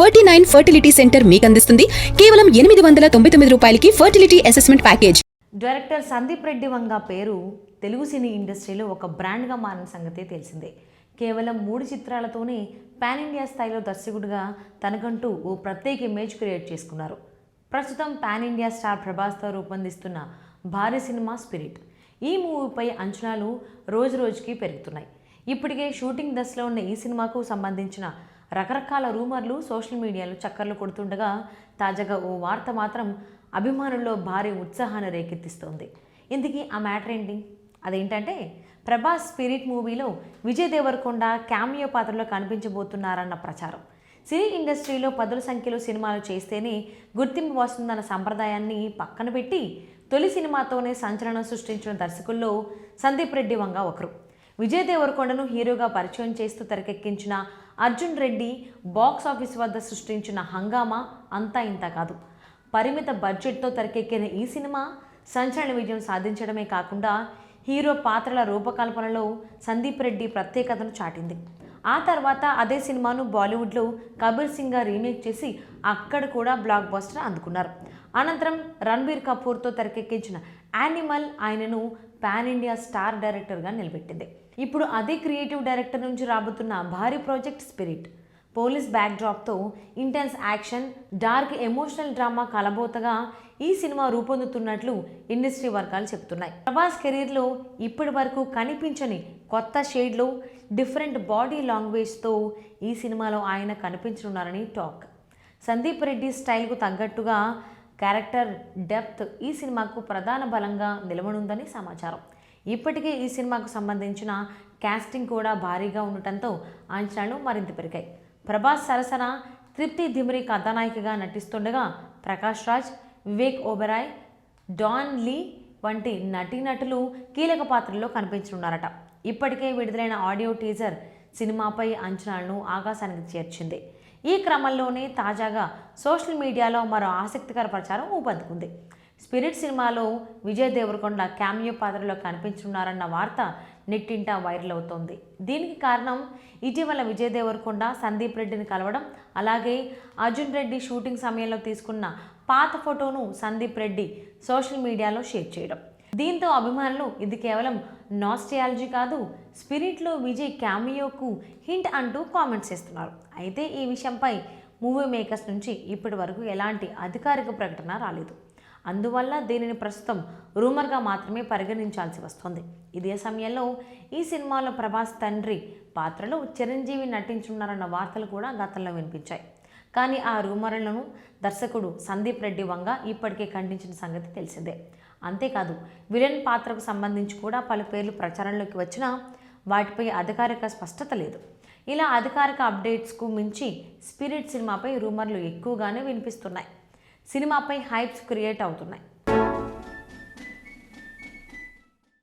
49 fertility centre మీకు అందిస్తుంది కేవలం 899 రూపాయలకి fertility assessment package. Director Sandeep Reddy Vanga పేరు తెలుగు సినీ ఇండస్ట్రీలో ఒక బ్రాండ్గా మారిన సంగతి తెలిసిందే. కేవలం 3 చిత్రాలతోనే పాన్ ఇండియా స్థాయిలో దర్శకుడిగా తనకంటూ ఓ ప్రత్యేక ఇమేజ్ క్రియేట్ చేసుకున్నారు. ప్రస్తుతం పాన్ ఇండియా స్టార్ ప్రభాస్తో రూపొందిస్తున్న భారీ సినిమా స్పిరిట్. ఈ మూవీపై అంచనాలు రోజురోజుకి పెరుగుతున్నాయి. ఇప్పటికే షూటింగ్ దశలో ఉన్న ఈ సినిమాకు సంబంధించిన రకరకాల రూమర్లు సోషల్ మీడియాలో చక్కర్లు కొడుతుండగా తాజాగా ఓ వార్త మాత్రం అభిమానుల్లో భారీ ఉత్సాహాన్ని రేకెత్తిస్తోంది. ఇందుకీ ఆ మ్యాటర్ ఏంటి? అదేంటంటే ప్రభాస్ స్పిరిట్ మూవీలో విజయ్ దేవరకొండ క్యామియో పాత్రలో కనిపించబోతున్నారన్న ప్రచారం. సినీ ఇండస్ట్రీలో పదుల సంఖ్యలో సినిమాలు చేస్తేనే గుర్తింపు వస్తుందన్న సంప్రదాయాన్ని పక్కన పెట్టి తొలి సినిమాతోనే సంచలనం సృష్టించిన దర్శకుల్లో సందీప్ రెడ్డి వంగ ఒకరు. విజయ్ దేవరకొండను హీరోగా పరిచయం చేస్తూ తెరకెక్కించిన అర్జున్ రెడ్డి బాక్స్ ఆఫీస్ వద్ద సృష్టించిన హంగామా అంతా ఇంత కాదు. పరిమిత బడ్జెట్తో తెరకెక్కిన ఈ సినిమా సంచలన విజయం సాధించడమే కాకుండా హీరో పాత్రల రూపకల్పనలో సందీప్ రెడ్డి ప్రత్యేకతను చాటింది. ఆ తర్వాత అదే సినిమాను బాలీవుడ్లో కబీర్ సింగ్గా రీమేక్ చేసి అక్కడ కూడా బ్లాక్ బస్టర్ అందుకున్నారు. అనంతరం రణబీర్ కపూర్తో తెరకెక్కించిన యానిమల్ ఆయనను పాన్ ఇండియా స్టార్ డైరెక్టర్గా నిలబెట్టింది. ఇప్పుడు అదే క్రియేటివ్ డైరెక్టర్ నుంచి రాబోతున్న భారీ ప్రాజెక్ట్ స్పిరిట్. పోలీస్ బ్యాక్డ్రాప్తో intense action, dark emotional drama కలబోతగా ఈ సినిమా రూపొందుతున్నట్లు ఇండస్ట్రీ వర్గాలు చెబుతున్నాయి. ప్రభాస్ కెరీర్లో ఇప్పటి వరకు కనిపించని కొత్త షేడ్లో డిఫరెంట్ బాడీ లాంగ్వేజ్తో ఈ సినిమాలో ఆయన కనిపించనున్నారని టాక్. సందీప్ రెడ్డి స్టైల్కు తగ్గట్టుగా క్యారెక్టర్ డెప్త్ ఈ సినిమాకు ప్రధాన బలంగా నిలవనుందని సమాచారం. ఇప్పటికే ఈ సినిమాకు సంబంధించిన కాస్టింగ్ కూడా భారీగా ఉండటంతో అంచనాలు మరింత పెరిగాయి. ప్రభాస్ సరసన తృప్తి ధిమ్రి కథానాయికగా నటిస్తుండగా ప్రకాష్ రాజ్, వివేక్ ఓబెరాయ్, డాన్ లీ వంటి నటీనటులు కీలక పాత్రల్లో కనిపించనున్నారట. ఇప్పటికే విడుదలైన ఆడియో టీజర్ సినిమాపై అంచనాలను ఆకాశానికి చేర్చింది. ఈ క్రమంలోనే తాజాగా సోషల్ మీడియాలో మరో ఆసక్తికర ప్రచారం ఊపందుకుంది. స్పిరిట్ సినిమాలో విజయ్ దేవరకొండ క్యామియో పాత్రలో కనిపించనున్నారన్న వార్త నెట్టింట వైరల్ అవుతోంది. దీనికి కారణం ఇటీవల విజయ్ దేవరకొండ సందీప్ రెడ్డిని కలవడం, అలాగే అర్జున్ రెడ్డి షూటింగ్ సమయంలో తీసుకున్న పాత ఫోటోను సందీప్ రెడ్డి సోషల్ మీడియాలో షేర్ చేయడం. దీంతో అభిమానులు ఇది కేవలం నాస్టాల్జీ కాదు, స్పిరిట్లో విజయ్ క్యామియోకు హింట్ అంటూ కామెంట్స్ చేస్తున్నారు. అయితే ఈ విషయంపై మూవీ మేకర్స్ నుంచి ఇప్పటి వరకు ఎలాంటి అధికారిక ప్రకటన రాలేదు. అందువల్ల దీనిని ప్రస్తుతం రూమర్గా మాత్రమే పరిగణించాల్సి వస్తోంది. ఇదే సమయంలో ఈ సినిమాలో ప్రభాస్ తండ్రి పాత్రలో చిరంజీవి నటించున్నారన్న వార్తలు కూడా గతంలో వినిపించాయి. కానీ ఆ రూమర్లను దర్శకుడు సందీప్ రెడ్డి వంగ ఇప్పటికే ఖండించిన సంగతి తెలిసిందే. అంతేకాదు విలన్ పాత్రకు సంబంధించి కూడా పలు పేర్లు ప్రచారంలోకి వచ్చినా వాటిపై అధికారిక స్పష్టత లేదు. ఇలా అధికారిక అప్డేట్స్కు మించి స్పిరిట్ సినిమాపై రూమర్లు ఎక్కువగానే వినిపిస్తున్నాయి. సినిమాపై హైప్స్ క్రియేట్ అవుతున్నాయి.